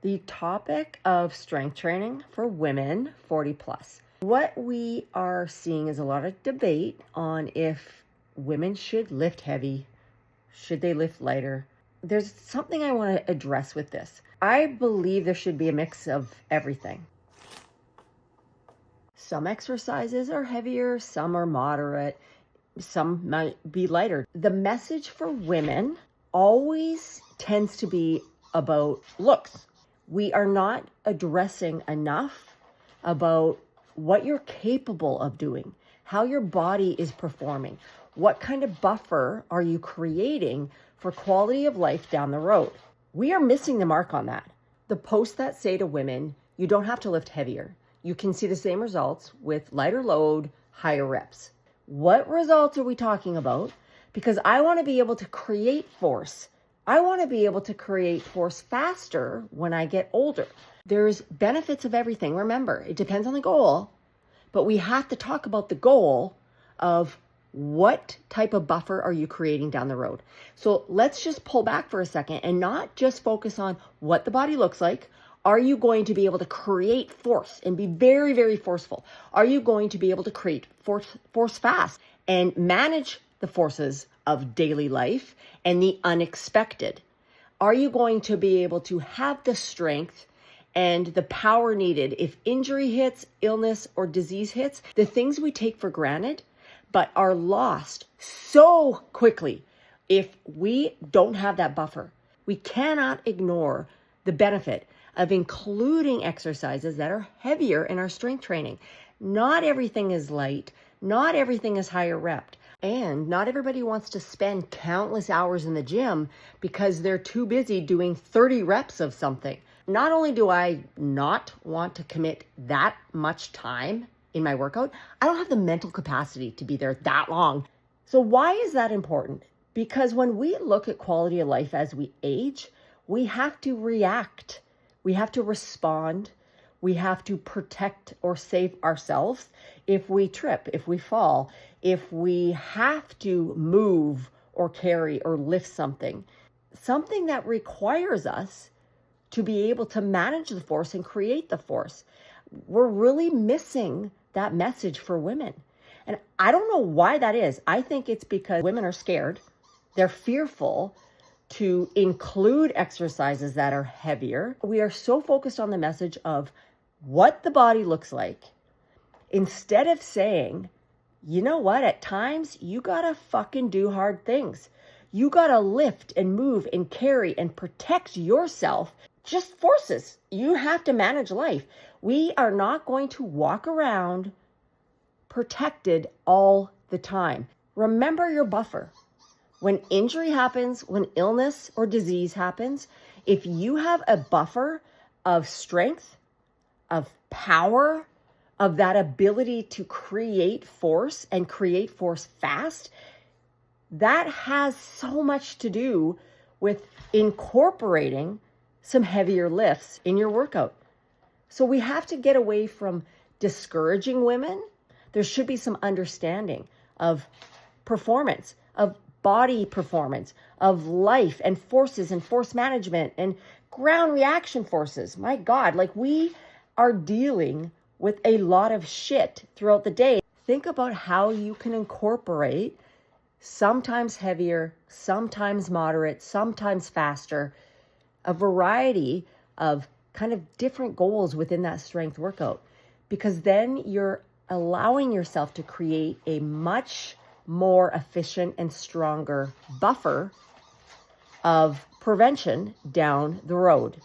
the topic of strength training for women 40 plus. What we are seeing is a lot of debate on if women should lift heavy, should they lift lighter. There's something I want to address with this. I believe there should be a mix of everything. Some exercises are heavier, some are moderate, some might be lighter. The message for women always tends to be about looks. We are not addressing enough about what you're capable of doing, how your body is performing, what kind of buffer are you creating for quality of life down the road. We are missing the mark on that. The posts that say to women, you don't have to lift heavier. You can see the same results with lighter load, higher reps. What results are we talking about? Because I want to be able to create force. I want to be able to create force faster when I get older. There's benefits of everything. Remember, it depends on the goal, but we have to talk about the goal of what type of buffer are you creating down the road. So let's just pull back for a second and not just focus on what the body looks like. Are you going to be able to create force and be very, very forceful? Are you going to be able to create force fast and manage the forces of daily life and the unexpected? Are you going to be able to have the strength and the power needed if injury hits, illness, or disease hits? The things we take for granted but are lost so quickly if we don't have that buffer. We cannot ignore the benefit of including exercises that are heavier in our strength training. Not everything is light, not everything is higher rep, and not everybody wants to spend countless hours in the gym because they're too busy doing 30 reps of something. Not only do I not want to commit that much time in my workout, I don't have the mental capacity to be there that long. So why is that important? Because when we look at quality of life as we age, we have to react. We have to respond. We have to protect or save ourselves if we trip, if we fall, if we have to move or carry or lift something that requires us to be able to manage the force and create the force. We're really missing that message for women. And I don't know why that is. I think it's because women are scared. They're fearful to include exercises that are heavier. We are so focused on the message of what the body looks like, instead of saying, you know what, at times you gotta fucking do hard things. You gotta lift and move and carry and protect yourself. Just forces. You have to manage life. We are not going to walk around protected all the time. Remember your buffer. When injury happens, when illness or disease happens, if you have a buffer of strength, of power, of that ability to create force and create force fast, that has so much to do with incorporating some heavier lifts in your workout. So we have to get away from discouraging women. There should be some understanding of performance, of body performance, of life and forces and force management and ground reaction forces. My God, like we are dealing with a lot of shit throughout the day. Think about how you can incorporate sometimes heavier, sometimes moderate, sometimes faster, a variety of kind of different goals within that strength workout, because then you're allowing yourself to create a much more efficient and stronger buffer of prevention down the road.